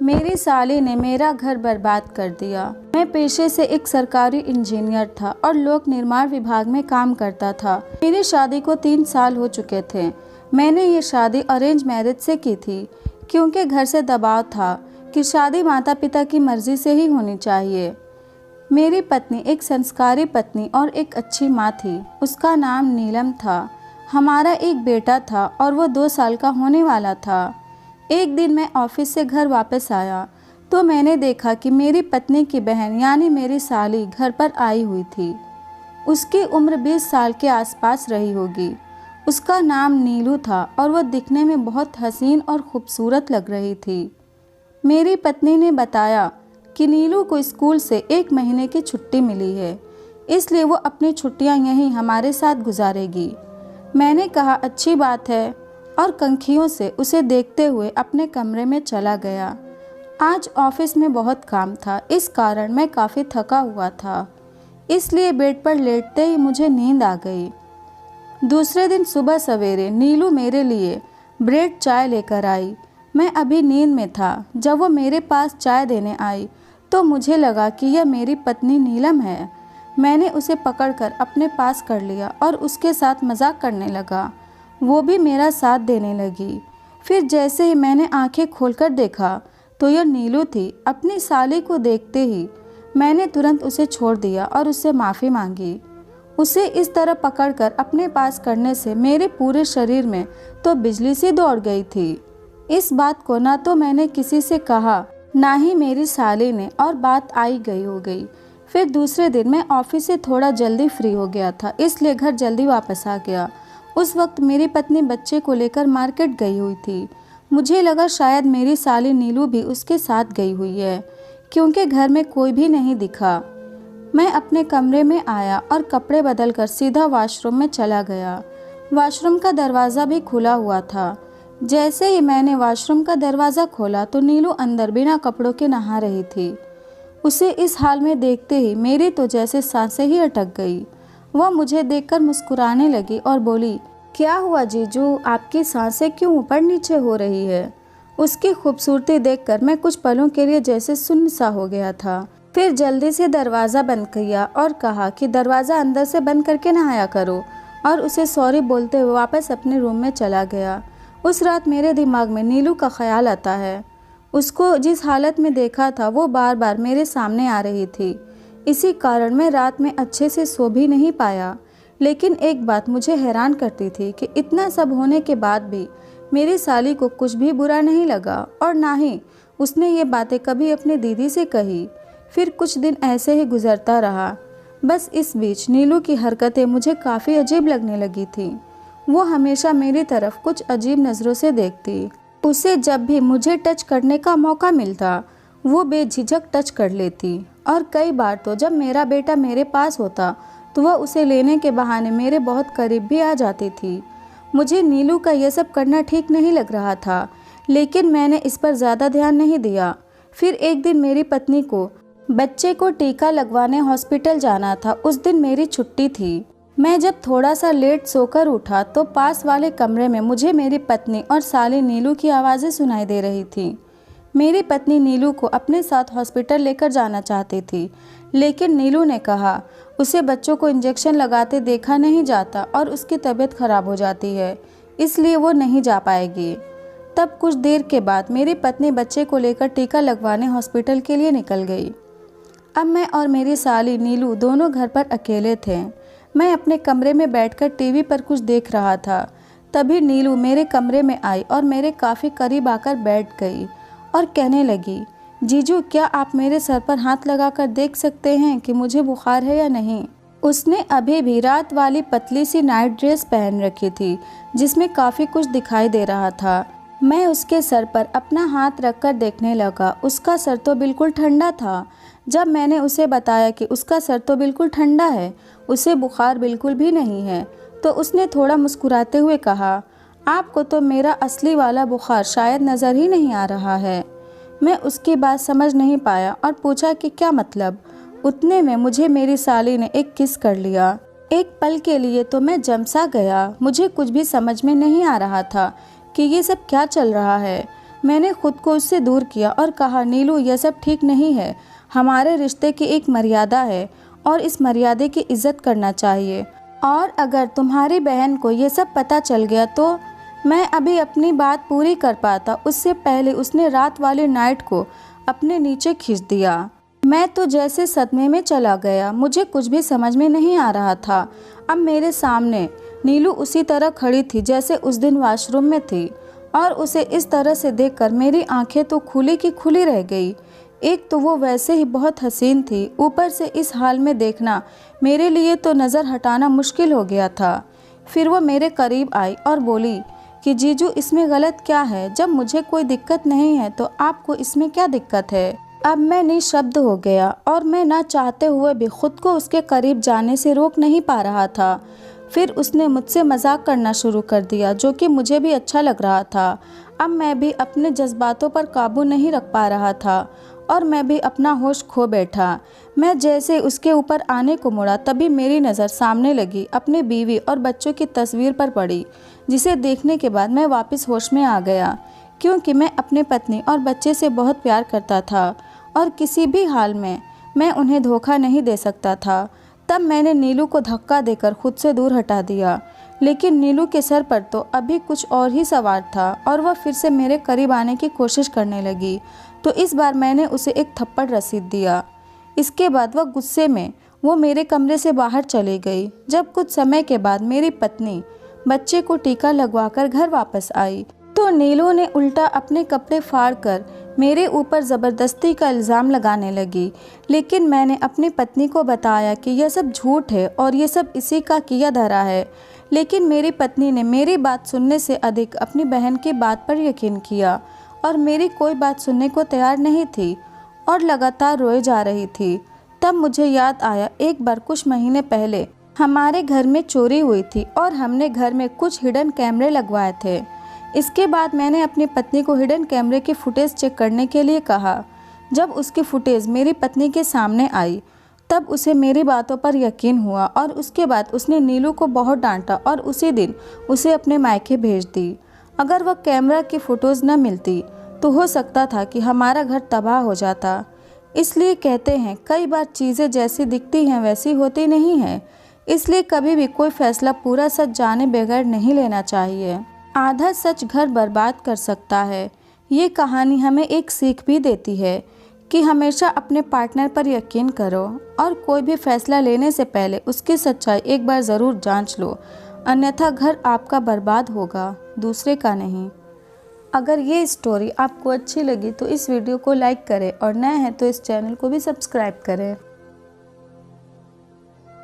मेरी साली ने मेरा घर बर्बाद कर दिया। मैं पेशे से एक सरकारी इंजीनियर था और लोक निर्माण विभाग में काम करता था। मेरी शादी को 3 साल हो चुके थे। मैंने ये शादी अरेंज मैरिज से की थी, क्योंकि घर से दबाव था कि शादी माता पिता की मर्जी से ही होनी चाहिए। मेरी पत्नी एक संस्कारी पत्नी और एक अच्छी माँ थी। उसका नाम नीलम था। हमारा एक बेटा था और वो 2 साल का होने वाला था। एक दिन मैं ऑफिस से घर वापस आया तो मैंने देखा कि मेरी पत्नी की बहन यानी मेरी साली घर पर आई हुई थी। उसकी उम्र 20 साल के आसपास रही होगी। उसका नाम नीलू था और वह दिखने में बहुत हसीन और खूबसूरत लग रही थी। मेरी पत्नी ने बताया कि नीलू को स्कूल से 1 महीने की छुट्टी मिली है, इसलिए वो अपनी छुट्टियां यहीं हमारे साथ गुजारेगी। मैंने कहा अच्छी बात है और कंखियों से उसे देखते हुए अपने कमरे में चला गया। आज ऑफिस में बहुत काम था, इस कारण मैं काफ़ी थका हुआ था, इसलिए बेड पर लेटते ही मुझे नींद आ गई। दूसरे दिन सुबह सवेरे नीलू मेरे लिए ब्रेड चाय लेकर आई। मैं अभी नींद में था। जब वो मेरे पास चाय देने आई तो मुझे लगा कि यह मेरी पत्नी नीलम है। मैंने उसे पकड़कर अपने पास कर लिया और उसके साथ मजाक करने लगा। वो भी मेरा साथ देने लगी। फिर जैसे ही मैंने आंखें खोलकर देखा तो यह नीलू थी। अपनी साली को देखते ही मैंने तुरंत उसे छोड़ दिया और उससे माफ़ी मांगी। उसे इस तरह पकड़कर अपने पास करने से मेरे पूरे शरीर में तो बिजली सी दौड़ गई थी। इस बात को ना तो मैंने किसी से कहा, ना ही मेरी साली ने, और बात आई गई हो गई। फिर दूसरे दिन मैं ऑफिस से थोड़ा जल्दी फ्री हो गया था, इसलिए घर जल्दी वापस आ गया। उस वक्त मेरी पत्नी बच्चे को लेकर मार्केट गई हुई थी। मुझे लगा शायद मेरी साली नीलू भी उसके साथ गई हुई है, क्योंकि घर में कोई भी नहीं दिखा। मैं अपने कमरे में आया और कपड़े बदलकर सीधा वॉशरूम में चला गया। वॉशरूम का दरवाज़ा भी खुला हुआ था। जैसे ही मैंने वॉशरूम का दरवाज़ा खोला तो नीलू अंदर बिना कपड़ों के नहा रही थी। उसे इस हाल में देखते ही मेरी तो जैसे सांसें ही अटक गई। वह मुझे देखकर मुस्कुराने लगी और बोली, क्या हुआ जीजू, आपकी सांसें क्यों ऊपर नीचे हो रही है? उसकी खूबसूरती देखकर मैं कुछ पलों के लिए जैसे सुन्न सा हो गया था। फिर जल्दी से दरवाज़ा बंद किया और कहा कि दरवाज़ा अंदर से बंद करके नहाया करो, और उसे सॉरी बोलते हुए वापस अपने रूम में चला गया। उस रात मेरे दिमाग में नीलू का ख्याल आता है। उसको जिस हालत में देखा था वो बार बार मेरे सामने आ रही थी। इसी कारण मैं रात में अच्छे से सो भी नहीं पाया। लेकिन एक बात मुझे हैरान करती थी कि इतना सब होने के बाद भी मेरी साली को कुछ भी बुरा नहीं लगा, और ना ही उसने ये बातें कभी अपनी दीदी से कही। फिर कुछ दिन ऐसे ही गुजरता रहा। बस इस बीच नीलू की हरकतें मुझे काफ़ी अजीब लगने लगी थी। वो हमेशा मेरी तरफ कुछ अजीब नज़रों से देखती। उसे जब भी मुझे टच करने का मौका मिलता वो बेझिझक टच कर लेती, और कई बार तो जब मेरा बेटा मेरे पास होता तो वह उसे लेने के बहाने मेरे बहुत करीब भी आ जाती थी। मुझे नीलू का यह सब करना ठीक नहीं लग रहा था, लेकिन मैंने इस पर ज़्यादा ध्यान नहीं दिया। फिर एक दिन मेरी पत्नी को बच्चे को टीका लगवाने हॉस्पिटल जाना था। उस दिन मेरी छुट्टी थी। मैं जब थोड़ा सा लेट सोकर उठा तो पास वाले कमरे में मुझे मेरी पत्नी और साली नीलू की आवाज़ें सुनाई दे रही थी। मेरी पत्नी नीलू को अपने साथ हॉस्पिटल लेकर जाना चाहती थी, लेकिन नीलू ने कहा उसे बच्चों को इंजेक्शन लगाते देखा नहीं जाता और उसकी तबीयत खराब हो जाती है, इसलिए वो नहीं जा पाएगी। तब कुछ देर के बाद मेरी पत्नी बच्चे को लेकर टीका लगवाने हॉस्पिटल के लिए निकल गई। अब मैं और मेरी साली नीलू दोनों घर पर अकेले थे। मैं अपने कमरे में बैठकर टीवी पर कुछ देख रहा था। तभी नीलू मेरे कमरे में आई और मेरे काफ़ी करीब आकर बैठ गई और कहने लगी, जीजू क्या आप मेरे सर पर हाथ लगाकर देख सकते हैं कि मुझे बुखार है या नहीं? उसने अभी भी रात वाली पतली सी नाइट ड्रेस पहन रखी थी जिसमें काफ़ी कुछ दिखाई दे रहा था। मैं उसके सर पर अपना हाथ रखकर देखने लगा। उसका सर तो बिल्कुल ठंडा था। जब मैंने उसे बताया कि उसका सर तो बिल्कुल ठंडा है, उसे बुखार बिल्कुल भी नहीं है, तो उसने थोड़ा मुस्कुराते हुए कहा, आपको तो मेरा असली वाला बुखार शायद नज़र ही नहीं आ रहा है। मैं उसकी बात समझ नहीं पाया और पूछा कि क्या मतलब। उतने में मुझे मेरी साली ने एक किस कर लिया। एक पल के लिए तो मैं जमसा गया। मुझे कुछ भी समझ में नहीं आ रहा था कि ये सब क्या चल रहा है। मैंने खुद को उससे दूर किया और कहा, नीलू यह सब ठीक नहीं है। हमारे रिश्ते की एक मर्यादा है और इस मर्यादे की इज्जत करना चाहिए। और अगर तुम्हारी बहन को ये सब पता चल गया तो। मैं अभी अपनी बात पूरी कर पाता उससे पहले उसने रात वाली नाइट को अपने नीचे खींच दिया। मैं तो जैसे सदमे में चला गया, मुझे कुछ भी समझ में नहीं आ रहा था। अब मेरे सामने नीलू उसी तरह खड़ी थी जैसे उस दिन वॉशरूम में थी, और उसे इस तरह से देखकर मेरी आंखें तो खुली की खुली रह गई। एक तो वो वैसे ही बहुत हसीन थी, ऊपर से इस हाल में देखना मेरे लिए तो नज़र हटाना मुश्किल हो गया था। फिर वो मेरे करीब आई और बोली कि जीजू इसमें गलत क्या है? जब मुझे कोई दिक्कत नहीं है तो आपको इसमें क्या दिक्कत है? अब मैं निशब्द हो गया और मैं ना चाहते हुए भी खुद को उसके करीब जाने से रोक नहीं पा रहा था। फिर उसने मुझसे मजाक करना शुरू कर दिया, जो कि मुझे भी अच्छा लग रहा था। अब मैं भी अपने जज्बातों पर काबू नहीं रख पा रहा था और मैं भी अपना होश खो बैठा। मैं जैसे उसके ऊपर आने को मुड़ा तभी मेरी नज़र सामने लगी अपनी बीवी और बच्चों की तस्वीर पर पड़ी, जिसे देखने के बाद मैं वापस होश में आ गया, क्योंकि मैं अपनी पत्नी और बच्चे से बहुत प्यार करता था और किसी भी हाल में मैं उन्हें धोखा नहीं दे सकता था। तब मैंने नीलू को धक्का देकर खुद से दूर हटा दिया, लेकिन नीलू के सर पर तो अभी कुछ और ही सवार था और वह फिर से मेरे करीब आने की कोशिश करने लगी। तो इस बार मैंने उसे एक थप्पड़ रसीद दिया। इसके बाद वह गुस्से में वो मेरे कमरे से बाहर चली गई। जब कुछ समय के बाद मेरी पत्नी बच्चे को टीका लगवाकर घर वापस आई तो नीलू ने उल्टा अपने कपड़े फाड़कर मेरे ऊपर ज़बरदस्ती का इल्ज़ाम लगाने लगी। लेकिन मैंने अपनी पत्नी को बताया कि यह सब झूठ है और ये सब इसी का किया धरा है। लेकिन मेरी पत्नी ने मेरी बात सुनने से अधिक अपनी बहन की बात पर यकीन किया और मेरी कोई बात सुनने को तैयार नहीं थी और लगातार रोए जा रही थी। तब मुझे याद आया, एक बार कुछ महीने पहले हमारे घर में चोरी हुई थी और हमने घर में कुछ हिडन कैमरे लगवाए थे। इसके बाद मैंने अपनी पत्नी को हिडन कैमरे की फुटेज चेक करने के लिए कहा। जब उसकी फुटेज मेरी पत्नी के सामने आई तब उसे मेरी बातों पर यकीन हुआ और उसके बाद उसने नीलू को बहुत डांटा और उसी दिन उसे अपने मायके भेज दी। अगर वह कैमरा की फ़ोटोज़ न मिलती तो हो सकता था कि हमारा घर तबाह हो जाता। इसलिए कहते हैं कई बार चीज़ें जैसी दिखती हैं वैसी होती नहीं हैं। इसलिए कभी भी कोई फैसला पूरा सच जाने बगैर नहीं लेना चाहिए। आधा सच घर बर्बाद कर सकता है। ये कहानी हमें एक सीख भी देती है कि हमेशा अपने पार्टनर पर यकीन करो और कोई भी फैसला लेने से पहले उसकी सच्चाई एक बार ज़रूर जांच लो, अन्यथा घर आपका बर्बाद होगा, दूसरे का नहीं। अगर ये स्टोरी आपको अच्छी लगी तो इस वीडियो को लाइक करें और नए हैं तो इस चैनल को भी सब्सक्राइब करें।